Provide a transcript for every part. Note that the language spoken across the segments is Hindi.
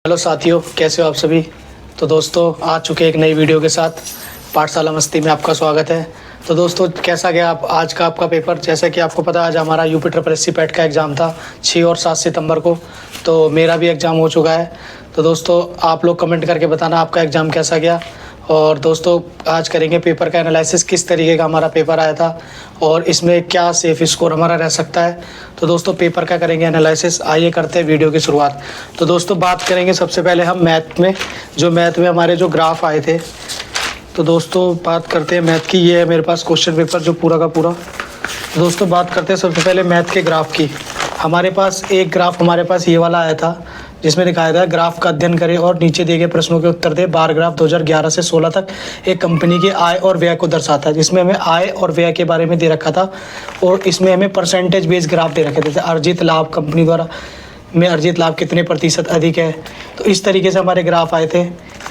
हेलो साथियों, कैसे हो आप सभी। तो दोस्तों आ चुके एक नई वीडियो के साथ। पाठशाला मस्ती में आपका स्वागत है। तो दोस्तों कैसा गया आज का आपका पेपर। जैसा कि आपको पता है आज हमारा यूपी ट्रिपल एससी पैट का एग्ज़ाम था 6 और 7 सितंबर को। तो मेरा भी एग्ज़ाम हो चुका है। तो दोस्तों आप लोग कमेंट करके बताना आपका एग्ज़ाम कैसा गया। और दोस्तों आज करेंगे पेपर का एनालिसिस, किस तरीके का हमारा पेपर आया था और इसमें क्या सेफ स्कोर हमारा रह सकता है। तो दोस्तों पेपर का करेंगे एनालिसिस। आइए करते हैं वीडियो की शुरुआत। तो दोस्तों बात करेंगे सबसे पहले हम मैथ में हमारे जो ग्राफ आए थे। तो दोस्तों बात करते हैं मैथ की। ये है मेरे पास क्वेश्चन पेपर जो पूरा का पूरा। तो दोस्तों बात करते हैं सबसे पहले मैथ के ग्राफ की। हमारे पास एक ग्राफ ये वाला आया था जिसमें दिखाया था ग्राफ का अध्ययन करें और नीचे दिए गए प्रश्नों के उत्तर दें। बार ग्राफ 2011 से 16 तक एक कंपनी के आय और व्यय को दर्शाता है, जिसमें हमें आय और व्यय के बारे में दे रखा था और इसमें हमें परसेंटेज बेस्ड ग्राफ दे रखे थे। अर्जित लाभ कंपनी द्वारा में अर्जित लाभ कितने प्रतिशत अधिक है। तो इस तरीके से हमारे ग्राफ आए थे।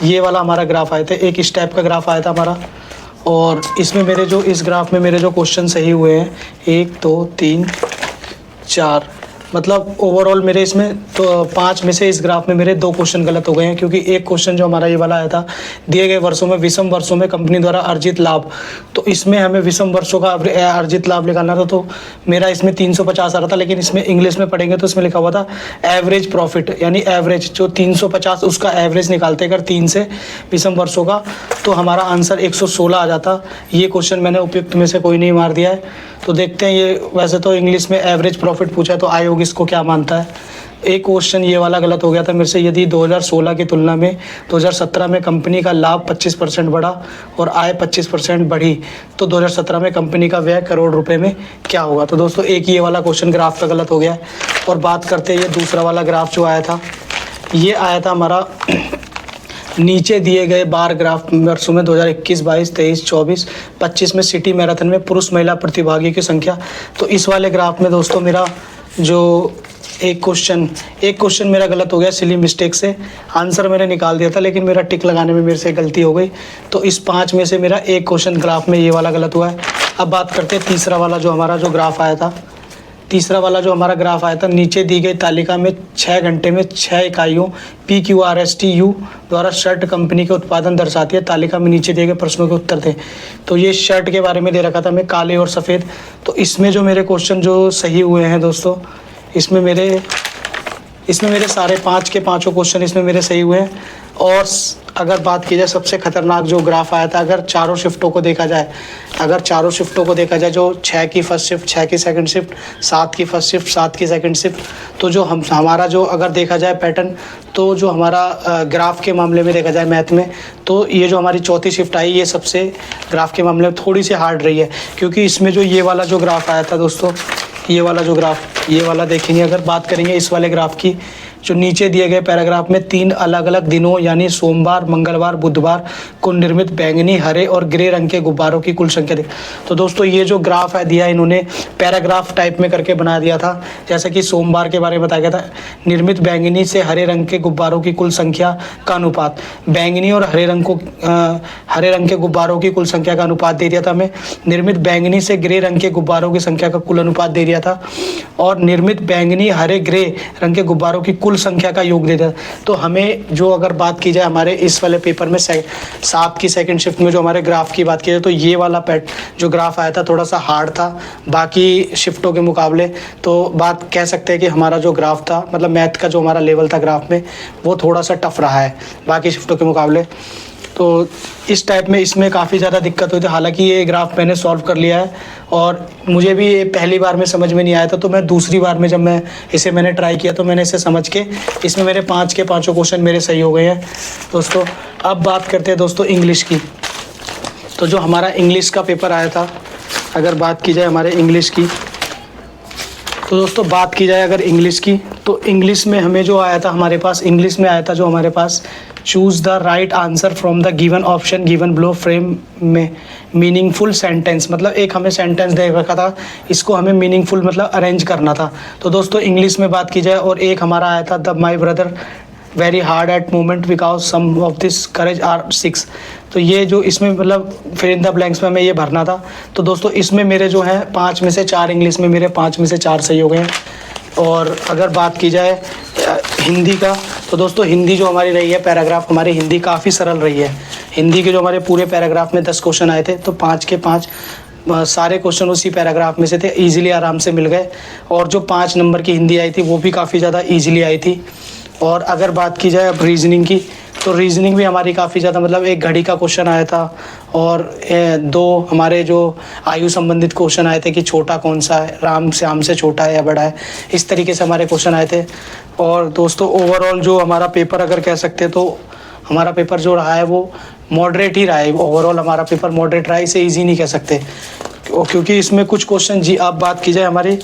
ये वाला हमारा ग्राफ आए थे, एक इस टाइप का ग्राफ आया था हमारा। और इसमें इस ग्राफ में मेरे जो क्वेश्चन सही हुए हैं 1 2 3 4, मतलब ओवरऑल मेरे इसमें तो 5 में से इस ग्राफ में मेरे 2 क्वेश्चन गलत हो गए हैं। क्योंकि एक क्वेश्चन जो हमारा ये वाला आया था दिए गए वर्षों में विषम वर्षों में कंपनी द्वारा अर्जित लाभ, तो इसमें हमें विषम वर्षों का अर्जित लाभ निकालना था। तो मेरा इसमें 350 आ रहा था, लेकिन इसमें इंग्लिश में पढ़ेंगे तो इसमें लिखा हुआ था एवरेज प्रॉफिट, यानी एवरेज जो 350 उसका एवरेज निकालते अगर 3 से विषम वर्षों का, तो हमारा आंसर 116 आ जाता। ये क्वेश्चन मैंने उपयुक्त में से कोई नहीं मार दिया है। तो देखते हैं, ये वैसे तो इंग्लिश में एवरेज प्रॉफिट पूछा है तो आयोग इसको क्या मानता है। एक क्वेश्चन ये वाला गलत हो गया था मेरे से। यदि 2016 की तुलना में 2017 में कंपनी का लाभ 25% बढ़ा और आय 25% बढ़ी, तो 2017 में कंपनी का व्यय करोड़ रुपए में क्या होगा। तो दोस्तों एक ये वाला क्वेश्चन ग्राफ का गलत हो गया है। और बात करते हैं ये दूसरा वाला ग्राफ जो आया था, ये आया था हमारा नीचे दिए गए बार ग्राफ वर्षों में 2021, 22, 23, 24, 25 में सिटी मैराथन में पुरुष महिला प्रतिभागी की संख्या। तो इस वाले ग्राफ में दोस्तों मेरा जो एक क्वेश्चन मेरा गलत हो गया सिली मिस्टेक से। आंसर मैंने निकाल दिया था लेकिन मेरा टिक लगाने में मेरे से गलती हो गई। तो इस 5 में से मेरा एक क्वेश्चन ग्राफ में ये वाला गलत हुआ है। अब बात करते हैं तीसरा वाला जो हमारा ग्राफ आया था। तीसरा वाला जो हमारा ग्राफ आया था, नीचे दी गई तालिका में 6 घंटे में 6 इकाइयों PQRSTU द्वारा शर्ट कंपनी के उत्पादन दर्शाती है। तालिका में नीचे दिए गए प्रश्नों के उत्तर थे। तो ये शर्ट के बारे में दे रखा था हमें, काले और सफ़ेद। तो इसमें जो मेरे क्वेश्चन जो सही हुए हैं दोस्तों, इसमें मेरे सारे 5 के 5 क्वेश्चन इसमें मेरे सही हुए हैं। और अगर बात की जाए सबसे खतरनाक जो ग्राफ आया था, अगर चारों शिफ्टों को देखा जाए, जो 6 की फर्स्ट शिफ्ट, 6 की सेकंड शिफ्ट, 7 की फर्स्ट शिफ्ट, 7 की सेकंड शिफ्ट, तो जो हमारा जो अगर देखा जाए पैटर्न, तो जो हमारा ग्राफ के मामले में देखा जाए मैथ में, तो ये जो हमारी चौथी शिफ्ट आई, ये सबसे ग्राफ के मामले में थोड़ी सी हार्ड रही है। क्योंकि इसमें जो ये वाला जो ग्राफ आया था दोस्तों, ये वाला देखेंगे, अगर बात करेंगे इस वाले ग्राफ की, जो नीचे दिए गए पैराग्राफ में 3 अलग अलग दिनों यानी सोमवार, मंगलवार, बुधवार को निर्मित बैंगनी, हरे और ग्रे रंग के गुब्बारों की कुल संख्या देख। तो दोस्तों ये जो ग्राफ है दिया, इन्होंने पैराग्राफ टाइप में करके बना दिया था। जैसे कि सोमवार के बारे में बताया गया था, निर्मित बैंगनी से हरे रंग के गुब्बारों की कुल संख्या का अनुपात, बैंगनी और हरे रंग के गुब्बारों की कुल संख्या का अनुपात दे दिया था हमें। निर्मित बैंगनी से ग्रे रंग के गुब्बारों की संख्या का कुल अनुपात दे दिया था। और निर्मित बैंगनी, हरे, ग्रे रंग के गुब्बारों की कुल संख्या का योग देता है। तो हमें जो अगर बात की जाए हमारे इस वाले पेपर में 7 की सेकंड शिफ्ट में जो हमारे ग्राफ की बात की जाए, तो ये वाला जो ग्राफ आया था थोड़ा सा हार्ड था बाकी शिफ्टों के मुकाबले। तो बात कह सकते हैं कि हमारा जो ग्राफ था, मतलब मैथ का जो हमारा लेवल था ग्राफ में, वो थोड़ा सा टफ रहा है बाकी शिफ्टों के मुकाबले। तो इस टाइप में इसमें काफ़ी ज़्यादा दिक्कत हुई थी। हालांकि ये ग्राफ मैंने सॉल्व कर लिया है और मुझे भी ये पहली बार में समझ में नहीं आया था। तो मैं दूसरी बार में जब मैंने ट्राई किया तो मैंने इसे समझ के इसमें मेरे 5 के 5 क्वेश्चन मेरे सही हो गए हैं दोस्तों। अब बात करते हैं दोस्तों इंग्लिश की। तो जो हमारा इंग्लिश का पेपर आया था, अगर बात की जाए हमारे इंग्लिश की, तो दोस्तों बात की जाए अगर इंग्लिश की, तो इंग्लिश में हमें जो आया था हमारे पास, इंग्लिश में आया था जो हमारे पास, choose the right answer from the given option given below frame में मीनिंगफुल सेंटेंस, मतलब एक हमें सेंटेंस दे रखा था, इसको हमें मीनिंगफुल मतलब अरेंज करना था। तो दोस्तों इंग्लिश में बात की जाए, और एक हमारा आया था the my brother very hard at moment because some of this courage are 6। तो ये जो इसमें मतलब फिर इन द ब्लैंक्स में हमें ये भरना था। तो दोस्तों इसमें मेरे जो है 5 में से 4 इंग्लिश में मेरे 5 में से 4 सही हो गए हैं। और अगर बात की जाए हिंदी का, तो दोस्तों हिंदी जो हमारी रही है पैराग्राफ, हमारी हिंदी काफ़ी सरल रही है। हिंदी के जो हमारे पूरे पैराग्राफ में 10 क्वेश्चन आए थे, तो 5 के 5 सारे क्वेश्चन उसी पैराग्राफ में से थे, इजीली आराम से मिल गए। और जो 5 नंबर की हिंदी आई थी वो भी काफ़ी ज़्यादा ईजिली आई थी। और अगर बात की जाए अब रीजनिंग की, तो रीजनिंग भी हमारी काफ़ी ज़्यादा, मतलब एक घड़ी का क्वेश्चन आया था और 2 हमारे जो आयु संबंधित क्वेश्चन आए थे कि छोटा कौन सा है, राम श्याम से छोटा है या बड़ा है, इस तरीके से हमारे क्वेश्चन आए थे। और दोस्तों ओवरऑल जो हमारा पेपर अगर कह सकते हैं तो हमारा पेपर जो रहा है वो मॉडरेट ही रहा है। ओवरऑल हमारा पेपर मॉडरेट रहा है, इसे ईजी नहीं कह सकते क्योंकि इसमें कुछ क्वेश्चन जी आप बात की जाए हमारी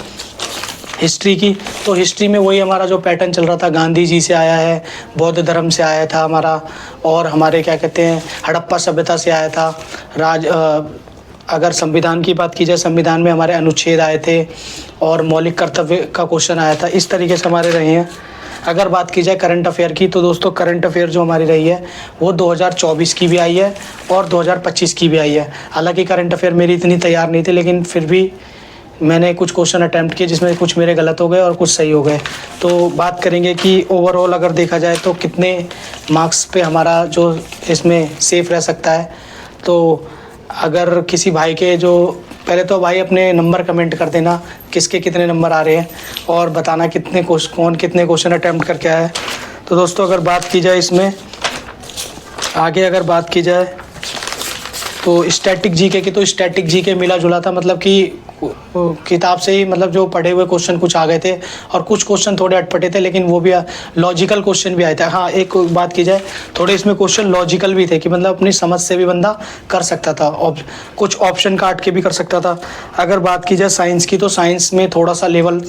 हिस्ट्री की, तो हिस्ट्री में वही हमारा जो पैटर्न चल रहा था, गांधी जी से आया है, बौद्ध धर्म से आया था हमारा, और हमारे क्या कहते हैं हड़प्पा सभ्यता से आया था। अगर संविधान की बात की जाए, संविधान में हमारे अनुच्छेद आए थे और मौलिक कर्तव्य का क्वेश्चन आया था। इस तरीके से हमारे रहे हैं। अगर बात की जाए करंट अफेयर की, तो दोस्तों करंट अफेयर जो हमारी रही है वो 2024 की भी आई है और 2025 की भी आई है। हालांकि करंट अफेयर मेरी इतनी तैयार नहीं थी, लेकिन फिर भी मैंने कुछ क्वेश्चन अटैम्प्ट किए जिसमें कुछ मेरे गलत हो गए और कुछ सही हो गए। तो बात करेंगे कि ओवरऑल अगर देखा जाए तो कितने मार्क्स पे हमारा जो इसमें सेफ रह सकता है। तो अगर किसी भाई के जो, पहले तो भाई अपने नंबर कमेंट कर देना किसके कितने नंबर आ रहे हैं और बताना कौन कितने क्वेश्चन अटैम्प्ट करके आया है। तो दोस्तों अगर बात की जाए इसमें आगे, अगर बात की जाए तो स्टैटिक जीके की, तो स्टैटिक जीके मिला जुला था, मतलब कि किताब से ही, मतलब जो पढ़े हुए क्वेश्चन कुछ आ गए थे और कुछ क्वेश्चन थोड़े अटपटे थे, लेकिन वो भी लॉजिकल क्वेश्चन भी आए थे। हाँ, एक बात की जाए, थोड़े इसमें क्वेश्चन लॉजिकल भी थे कि मतलब अपनी समझ से भी बंदा कर सकता था, और कुछ ऑप्शन काट के भी कर सकता था। अगर बात की जाए साइंस की, तो साइंस में थोड़ा सा लेवल,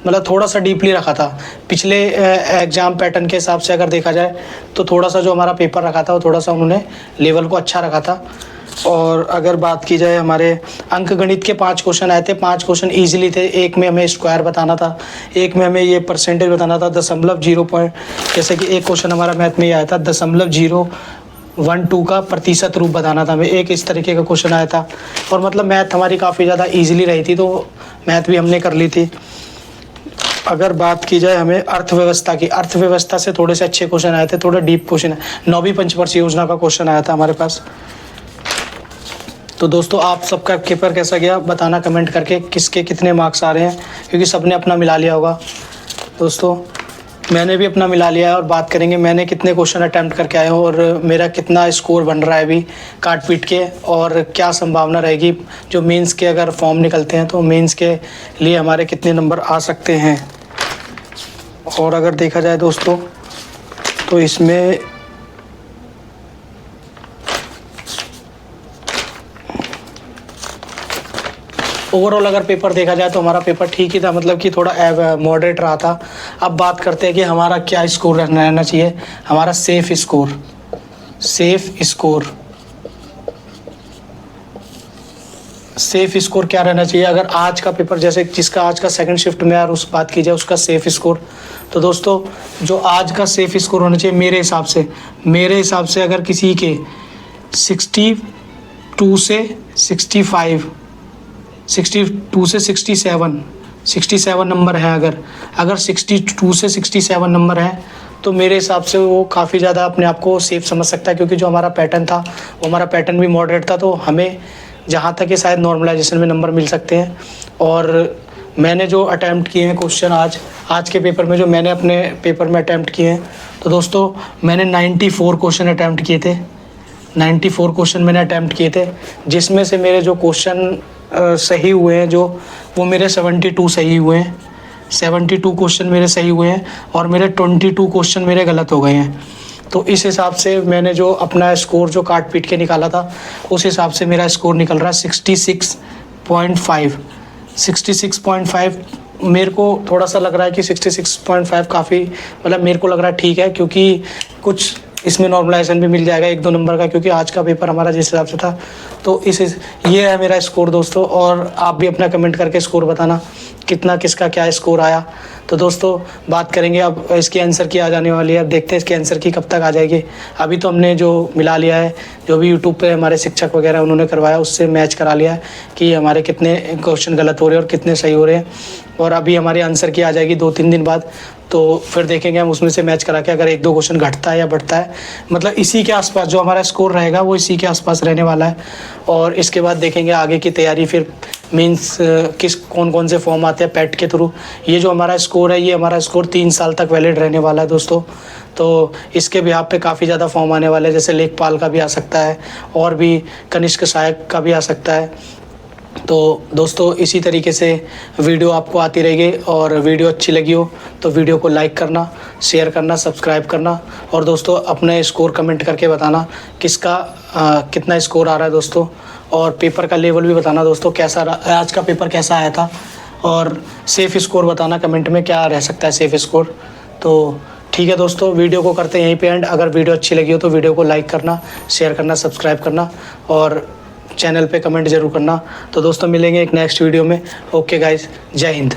मतलब थोड़ा सा डीपली रखा था पिछले एग्ज़ाम पैटर्न के हिसाब से। अगर देखा जाए तो थोड़ा सा जो हमारा पेपर रखा था वो थोड़ा सा उन्होंने लेवल को अच्छा रखा था। और अगर बात की जाए हमारे अंक गणित के 5 क्वेश्चन आए थे, 5 क्वेश्चन ईजिली थे। एक में हमें स्क्वायर बताना था, एक में हमें ये परसेंटेज बताना था, 0.0 पॉइंट, जैसे कि एक क्वेश्चन हमारा मैथ में ये आया था 0.012 का प्रतिशत रूप बताना था हमें, एक इस तरीके का क्वेश्चन आया था। और मतलब मैथ हमारी काफ़ी ज़्यादा ईजिली रही थी, तो मैथ भी हमने कर ली थी। अगर बात की जाए हमें अर्थव्यवस्था की, अर्थव्यवस्था से थोड़े से अच्छे क्वेश्चन आए थे, थोड़े डीप क्वेश्चन है। 9वीं पंचवर्षीय योजना का क्वेश्चन आया था हमारे पास। तो दोस्तों आप सबका पेपर कैसा गया बताना कमेंट करके, किसके कितने मार्क्स आ रहे हैं, क्योंकि सबने अपना मिला लिया होगा। दोस्तों मैंने भी अपना मिला लिया है और बात करेंगे मैंने कितने क्वेश्चन अटैम्प्ट करके आया हूँ और मेरा कितना स्कोर बन रहा है अभी काट पीट के, और क्या संभावना रहेगी जो मेंस के अगर फॉर्म निकलते हैं तो मेंस के लिए हमारे कितने नंबर आ सकते हैं। और अगर देखा जाए दोस्तों तो इसमें ओवरऑल अगर पेपर देखा जाए तो हमारा पेपर ठीक ही था, मतलब कि थोड़ा मॉडरेट रहा था। अब बात करते हैं कि हमारा क्या स्कोर रहना चाहिए, हमारा सेफ स्कोर क्या रहना चाहिए। अगर आज का पेपर, जैसे जिसका आज का सेकंड शिफ्ट में यार उस बात की जाए उसका सेफ स्कोर, तो दोस्तों जो आज का सेफ स्कोर होना चाहिए मेरे हिसाब से अगर किसी के 62 से 65, 62 से 67 नंबर है, अगर 62 से 67 नंबर है तो मेरे हिसाब से वो काफ़ी ज़्यादा अपने आप को सेफ समझ सकता है, क्योंकि जो हमारा पैटर्न था वो हमारा पैटर्न भी मॉडरेट था, तो हमें जहाँ तक कि शायद नॉर्मलाइजेशन में नंबर मिल सकते हैं। और मैंने जो अटैम्प्ट किए हैं क्वेश्चन आज के पेपर में, जो मैंने अपने पेपर में अटैम्प्ट किए हैं, तो दोस्तों मैंने 94 क्वेश्चन अटैम्प्ट किए थे, 94 क्वेश्चन मैंने अटैम्प्ट किए थे, जिसमें से मेरे जो क्वेश्चन सही हुए हैं जो वो मेरे 72 सही हुए हैं, 72 क्वेश्चन मेरे सही हुए हैं और मेरे 22 क्वेश्चन मेरे गलत हो गए हैं। तो इस हिसाब से मैंने जो अपना स्कोर जो काट पीट के निकाला था उस हिसाब से मेरा स्कोर निकल रहा है 66.5। मेरे को थोड़ा सा लग रहा है कि 66.5 काफ़ी, मतलब मेरे को लग रहा है ठीक है, क्योंकि कुछ इसमें नॉर्मलाइजेशन भी मिल जाएगा 1-2 नंबर का, क्योंकि आज का पेपर हमारा जिस हिसाब से था। तो ये है मेरा स्कोर दोस्तों, और आप भी अपना कमेंट करके स्कोर बताना कितना किसका क्या स्कोर आया। तो दोस्तों बात करेंगे अब इसकी आंसर की आ जाने वाली है। अब देखते हैं इसकी आंसर की कब तक आ जाएगी। अभी तो हमने जो मिला लिया है, जो भी यूट्यूब पे हमारे शिक्षक वगैरह उन्होंने करवाया उससे मैच करा लिया है कि हमारे कितने क्वेश्चन गलत हो रहे हैं और कितने सही हो रहे हैं। और अभी हमारी आंसर की आ जाएगी 2-3 दिन बाद, तो फिर देखेंगे हम उसमें से मैच करा के अगर 1-2 क्वेश्चन घटता है या बढ़ता है, मतलब इसी के आसपास जो हमारा स्कोर रहेगा वो इसी के आसपास रहने वाला है। और इसके बाद देखेंगे आगे की तैयारी, फिर मीन्स कौन कौन से फॉर्म आते हैं पैट के थ्रू। ये जो हमारा स्कोर है, ये हमारा स्कोर 3 साल तक वैलिड रहने वाला है दोस्तों। तो इसके बिहाफ पे काफ़ी ज़्यादा फॉर्म आने वाले हैं, जैसे लेखपाल का भी आ सकता है और भी कनिष्क सहायक का भी आ सकता है। तो दोस्तों इसी तरीके से वीडियो आपको आती रहेगी, और वीडियो अच्छी लगी हो तो वीडियो को लाइक करना, शेयर करना, सब्सक्राइब करना, और दोस्तों अपने स्कोर कमेंट करके बताना किसका कितना स्कोर आ रहा है दोस्तों। और पेपर का लेवल भी बताना दोस्तों कैसा आज का पेपर कैसा आया था, और सेफ़ स्कोर बताना कमेंट में क्या रह सकता है सेफ़ स्कोर। तो ठीक है दोस्तों, वीडियो को करते हैं यहीं पे एंड। अगर वीडियो अच्छी लगी हो तो वीडियो को लाइक करना, शेयर करना, सब्सक्राइब करना, और चैनल पे कमेंट ज़रूर करना। तो दोस्तों मिलेंगे एक नेक्स्ट वीडियो में। ओके गाइस, जय हिंद।